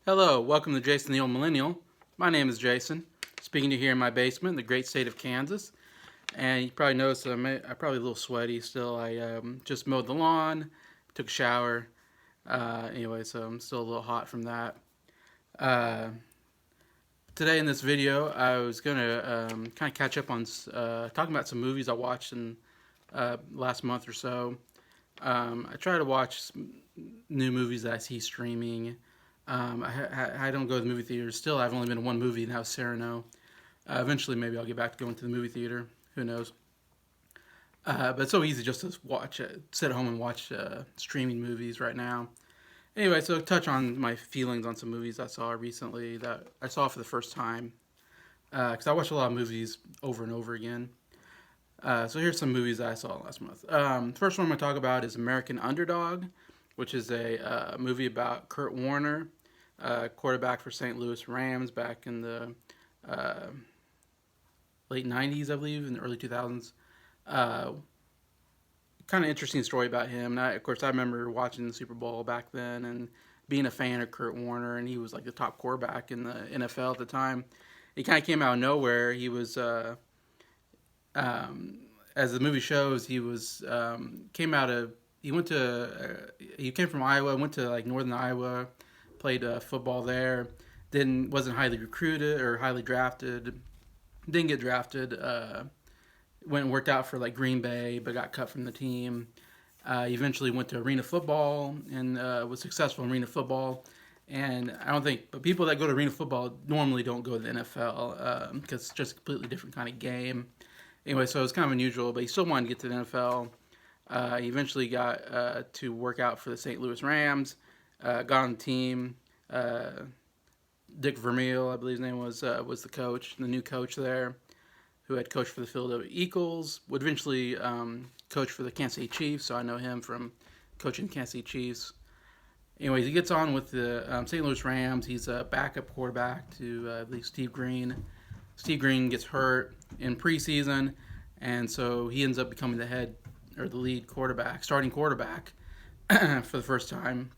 Hello, welcome to Jason the Old Millennial. My name is Jason, speaking to you here in my basement in the great state of Kansas. And you probably noticed I'm probably a little sweaty still. I just mowed the lawn, took a shower. Anyway, so I'm still a little hot from that. Uh, Today in this video, I was going to kind of catch up on talking about some movies I watched in last month or so. I try to watch new movies that I see streaming. I don't go to the movie theaters still. I've only been to one movie, and that was Cyrano. Eventually, maybe I'll get back to going to the movie theater. Who knows? But it's so easy just to watch, sit at home and watch streaming movies right now. Anyway, so touch on my feelings on some movies I saw recently that I saw for the first time. Because I watch a lot of movies over and over again. So here's some movies that I saw last month. The first one I'm going to talk about is American Underdog, which is a movie about Kurt Warner, quarterback for St. Louis Rams back in the uh, late 90s, I believe, in the early 2000s. Kind of interesting story about him. And of course, I remember watching the Super Bowl back then and being a fan of Kurt Warner, and he was like the top quarterback in the NFL at the time. He kind of came out of nowhere. He was as the movie shows, he was came out of he came from Iowa, went to like northern Iowa, played football there. Then wasn't highly recruited or highly drafted. Didn't get drafted. Went and worked out for like Green Bay, but got cut from the team. He eventually went to arena football and was successful in arena football. And I don't think, but people that go to arena football normally don't go to the NFL because it's just a completely different kind of game. Anyway, so it was kind of unusual, but he still wanted to get to the NFL. He eventually got to work out for the St. Louis Rams, got on the team. Dick Vermeil, I believe his name was the coach, the new coach there, who had coached for the Philadelphia Eagles, would eventually coach for the Kansas City Chiefs, so I know him from coaching the Kansas City Chiefs. Anyways, he gets on with the St. Louis Rams. He's a backup quarterback to, I believe, Steve Green. Steve Green gets hurt in preseason, and so he ends up becoming the head or the lead quarterback, starting quarterback for the first time.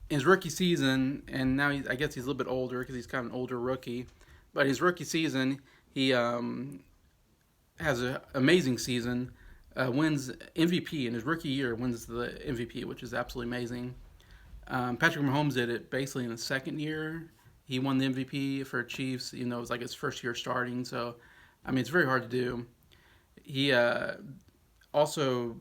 In his rookie season, and now I guess he's a little bit older because he's kind of an older rookie, but his rookie season, he has an amazing season, wins MVP in his rookie year, wins the MVP, which is absolutely amazing. Patrick Mahomes did it basically in the second year. He won the MVP for Chiefs. It was like his first year starting. So, I mean, it's very hard to do. He also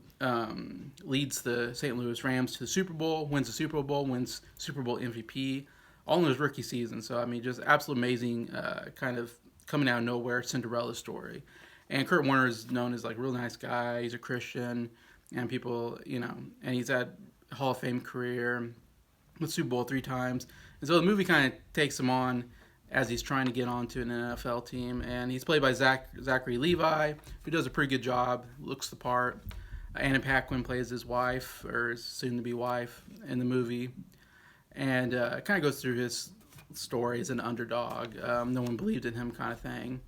leads the St. Louis Rams to the Super Bowl, wins the Super Bowl, wins Super Bowl MVP, all in his rookie season. So, I mean, just absolutely amazing kind of coming out of nowhere Cinderella story. And Kurt Warner is known as like a real nice guy. He's a Christian, and people, and he's had a Hall of Fame career with Super Bowl 3 times. And so the movie kind of takes him on as he's trying to get onto an NFL team. And he's played by Zachary Levi, who does a pretty good job, looks the part. Anna Paquin plays his wife, or his soon-to-be wife, in the movie. And kind of goes through his story as an underdog. No one believed in him kind of thing.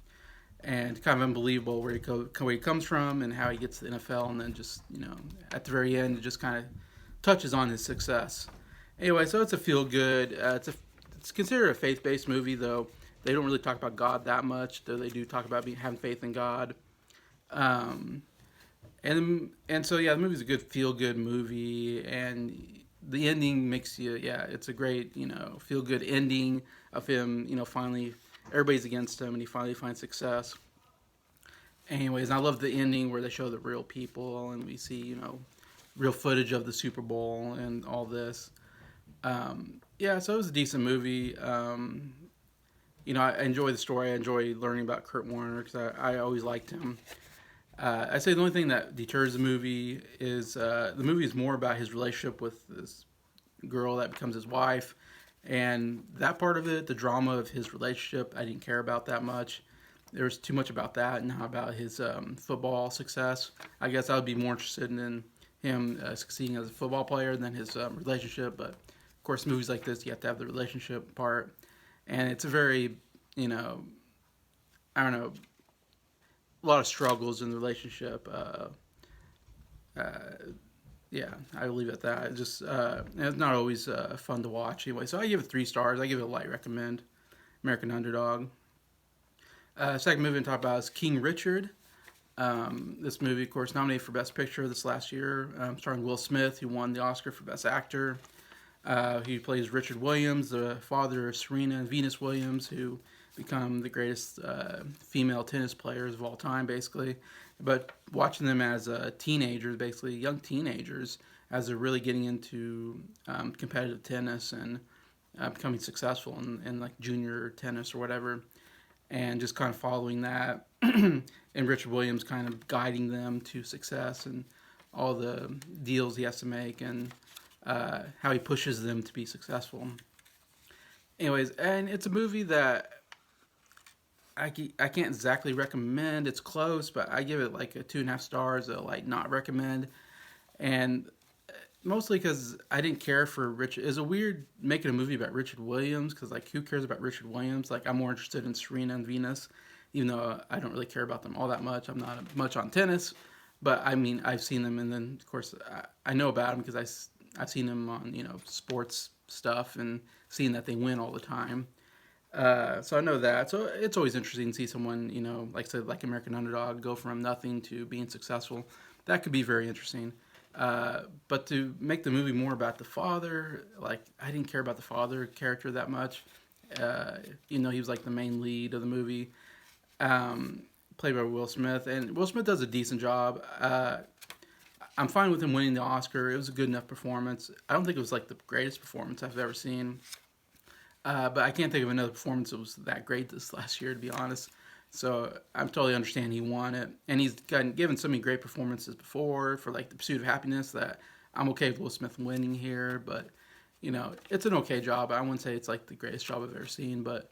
And kind of unbelievable where he comes from and how he gets to the NFL. And then just, at the very end, it just kind of touches on his success. Anyway, so it's a feel-good. It's considered a faith-based movie, though. They don't really talk about God that much, though they do talk about having faith in God. And so, yeah, the movie's a good feel-good movie, and the ending makes you, it's a great, feel-good ending of him, finally, everybody's against him, and he finally finds success. Anyways, I love the ending where they show the real people, and we see, real footage of the Super Bowl and all this. So it was a decent movie. I enjoy the story. I enjoy learning about Kurt Warner because I always liked him. I say the only thing that deters the movie is the movie is more about his relationship with this girl that becomes his wife. And that part of it, the drama of his relationship, I didn't care about that much. There was too much about that and not about his football success. I guess I would be more interested in him succeeding as a football player than his relationship, but of course, movies like this, you have to have the relationship part. And it's a very, I don't know, a lot of struggles in the relationship. Yeah, I will leave it at that. It's not always fun to watch anyway. So I give it 3 stars. I give it a light recommend. American Underdog. Second movie to talk about is King Richard. This movie, of course, nominated for Best Picture this last year, starring Will Smith, who won the Oscar for Best Actor. He plays Richard Williams, the father of Serena and Venus Williams, who become the greatest female tennis players of all time, basically. But watching them as teenagers, basically young teenagers, as they're really getting into competitive tennis and becoming successful in like junior tennis or whatever, and just kind of following that, and Richard Williams kind of guiding them to success and all the deals he has to make and how he pushes them to be successful. Anyways, and it's a movie that I can't exactly recommend. It's close, but I give it like a 2.5 stars. A like not recommend, and mostly because I didn't care for Richard. It's a weird making a movie about Richard Williams because like who cares about Richard Williams? Like I'm more interested in Serena and Venus, even though I don't really care about them all that much. I'm not much on tennis, but I mean I've seen them, and then of course I know about them because I've seen them on sports stuff and seen that they win all the time. So I know that. So it's always interesting to see someone, like I said, like American Underdog, go from nothing to being successful. That could be very interesting. But to make the movie more about the father, like I didn't care about the father character that much. He was like the main lead of the movie, played by Will Smith, and Will Smith does a decent job. I'm fine with him winning the Oscar. It was a good enough performance. I don't think it was like the greatest performance I've ever seen. But I can't think of another performance that was that great this last year, to be honest. So I totally understand he won it, and he's given so many great performances before for like The Pursuit of Happiness that I'm okay with Will Smith winning here. But it's an okay job. I wouldn't say it's like the greatest job I've ever seen. But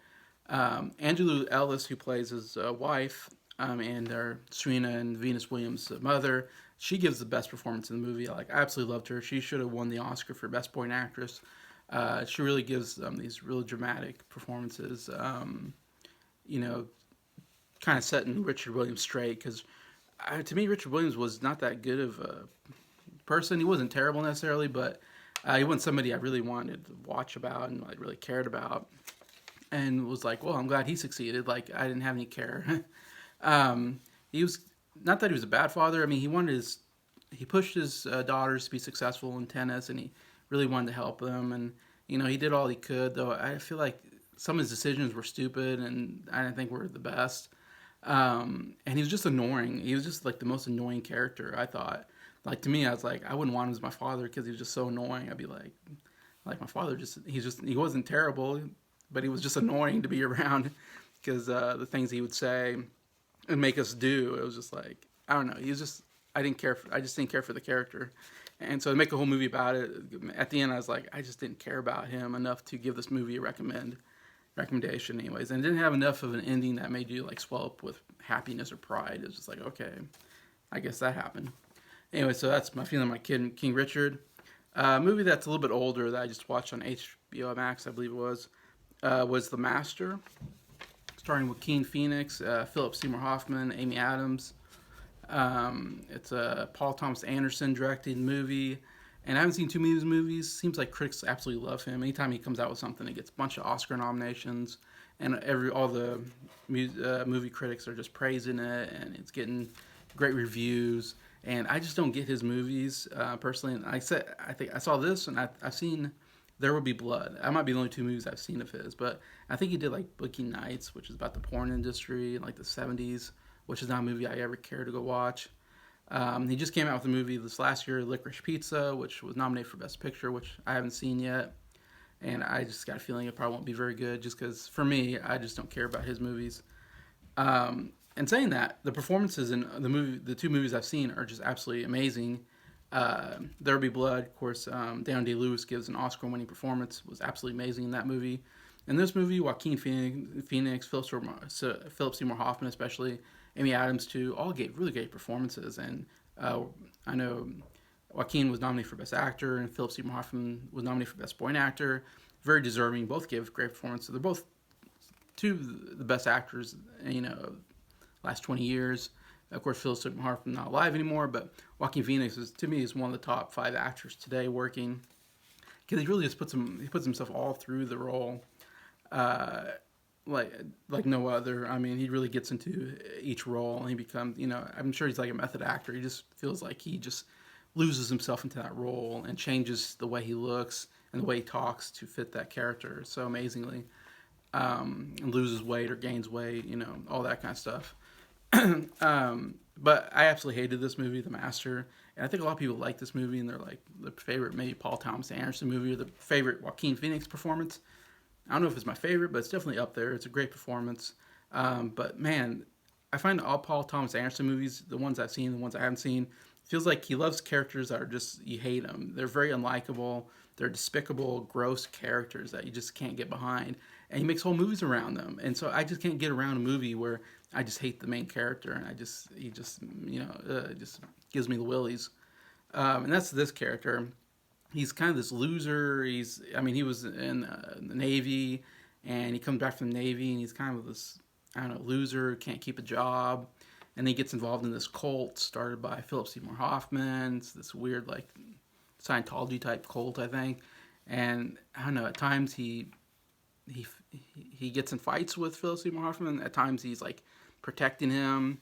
Angela Ellis, who plays his wife, and their Serena and Venus Williams' mother, she gives the best performance in the movie. Like I absolutely loved her. She should have won the Oscar for Best Supporting Actress. She really gives these really dramatic performances, kind of setting Richard Williams straight. Because to me, Richard Williams was not that good of a person. He wasn't terrible necessarily, but he wasn't somebody I really wanted to watch about and like really cared about. And was like, well, I'm glad he succeeded. Like I didn't have any care. He was not that he was a bad father. I mean, he pushed his daughters to be successful in tennis, and he really wanted to help them, and he did all he could. Though I feel like some of his decisions were stupid, and I didn't think were the best. And he was just annoying. He was just like the most annoying character. I thought, like to me, I was like, I wouldn't want him as my father because he was just so annoying. I'd be like my father. He wasn't terrible, but he was just annoying to be around because the things he would say and make us do. It was just like I don't know. He was just I didn't care. I just didn't care for the character. And so to make a whole movie about it, at the end I was like, I just didn't care about him enough to give this movie a recommendation anyways. And it didn't have enough of an ending that made you like swell up with happiness or pride. It was just like, okay, I guess that happened. Anyway, so that's my feeling on my King Richard. A movie that's a little bit older that I just watched on HBO Max, I believe it was The Master, starring Joaquin Phoenix, Philip Seymour Hoffman, Amy Adams. It's a Paul Thomas Anderson directed movie, and I haven't seen too many of his movies. Seems like critics absolutely love him. Anytime he comes out with something, it gets a bunch of Oscar nominations, and all the movie critics are just praising it, and it's getting great reviews. And I just don't get his movies personally. And I think I saw this, and I've seen There Will Be Blood. That might be the only 2 movies I've seen of his, but I think he did like Boogie Nights, which is about the porn industry in like the 70s, which is not a movie I ever care to go watch. He just came out with a movie this last year, Licorice Pizza, which was nominated for Best Picture, which I haven't seen yet. And I just got a feeling it probably won't be very good, just because for me, I just don't care about his movies. And saying that, the performances in the 2 movies I've seen are just absolutely amazing. There Will Be Blood, of course. Daniel Day-Lewis gives an Oscar-winning performance. Was absolutely amazing in that movie. In this movie, Joaquin Phoenix, Philip Seymour Hoffman, especially Amy Adams too, all gave really great performances. And I know Joaquin was nominated for Best Actor, and Philip Seymour Hoffman was nominated for Best Supporting Actor. Very deserving. Both gave great performances. They're both 2 of the best actors, last 20 years. Of course, Philip Seymour Hoffman not alive anymore, but Joaquin Phoenix is, to me, is one of the top 5 actors today working, because he really just puts himself all through the role, uh, like like no other. I mean, he really gets into each role, and he becomes, I'm sure he's like a method actor. He just feels like he just loses himself into that role and changes the way he looks and the way he talks to fit that character so amazingly. And loses weight or gains weight, all that kind of stuff. But I absolutely hated this movie, The Master. And I think a lot of people like this movie, and they're like the favorite, maybe Paul Thomas Anderson movie, or the favorite Joaquin Phoenix performance. I don't know if it's my favorite, but it's definitely up there. It's a great performance. But man, I find all Paul Thomas Anderson movies, the ones I've seen, the ones I haven't seen, feels like he loves characters that are just, you hate them. They're very unlikable. They're despicable, gross characters that you just can't get behind. And he makes whole movies around them. And so I just can't get around a movie where I just hate the main character, and he just, just gives me the willies. And that's this character. He's kind of this loser. He was in the Navy, and he comes back from the Navy, and he's kind of this, I don't know, loser, can't keep a job. And then he gets involved in this cult started by Philip Seymour Hoffman. It's this weird, like, Scientology type cult, I think. And I don't know, at times he gets in fights with Philip Seymour Hoffman. At times he's like protecting him.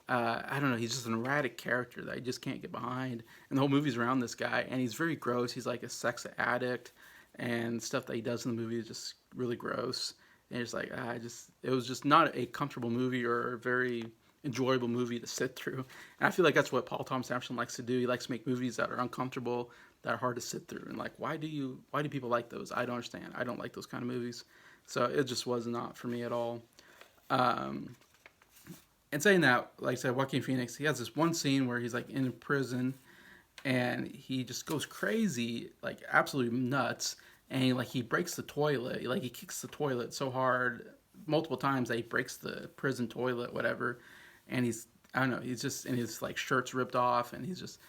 I don't know. He's just an erratic character that I just can't get behind. And the whole movie's around this guy, and he's very gross. He's like a sex addict, and stuff that he does in the movie is just really gross. And it's like it was just not a comfortable movie or a very enjoyable movie to sit through. And I feel like that's what Paul Thomas Anderson likes to do. He likes to make movies that are uncomfortable, that are hard to sit through. And like, why do people like those? I don't understand. I don't like those kind of movies. So it just was not for me at all. And saying that, like I said, Joaquin Phoenix, he has this one scene where he's like in prison, and he just goes crazy, like absolutely nuts. And he breaks the toilet, like he kicks the toilet so hard multiple times that he breaks the prison toilet, whatever. And I don't know, he's just, and his like shirt's ripped off, and he's just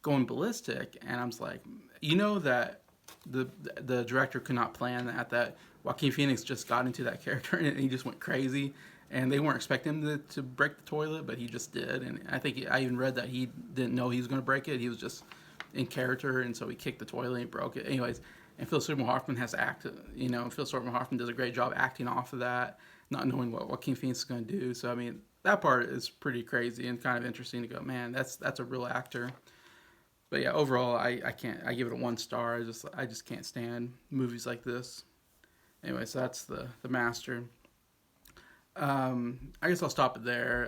going ballistic. And I'm just like, that the director could not plan that Joaquin Phoenix just got into that character, and he just went crazy. And they weren't expecting him to break the toilet, but he just did. And I think I even read that he didn't know he was going to break it. He was just in character, and so he kicked the toilet and he broke it. Anyways, and Phil Seymour Hoffman has acted, Phil Seymour Hoffman does a great job acting off of that, not knowing what Joaquin Phoenix is going to do. So, I mean, that part is pretty crazy and kind of interesting to go, man, that's a real actor. But yeah, overall, I can't. I give it a 1 star. I just can't stand movies like this. Anyways, that's the Master. I guess I'll stop it there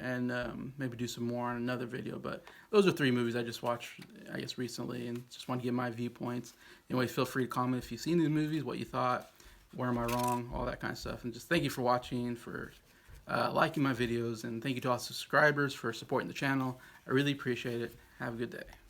and maybe do some more on another video. But those are 3 movies I just watched, I guess, recently, and just want to give my viewpoints. Anyway, feel free to comment if you've seen these movies, what you thought, where am I wrong, all that kind of stuff. And just thank you for watching, for liking my videos, and thank you to all subscribers for supporting the channel. I really appreciate it. Have a good day.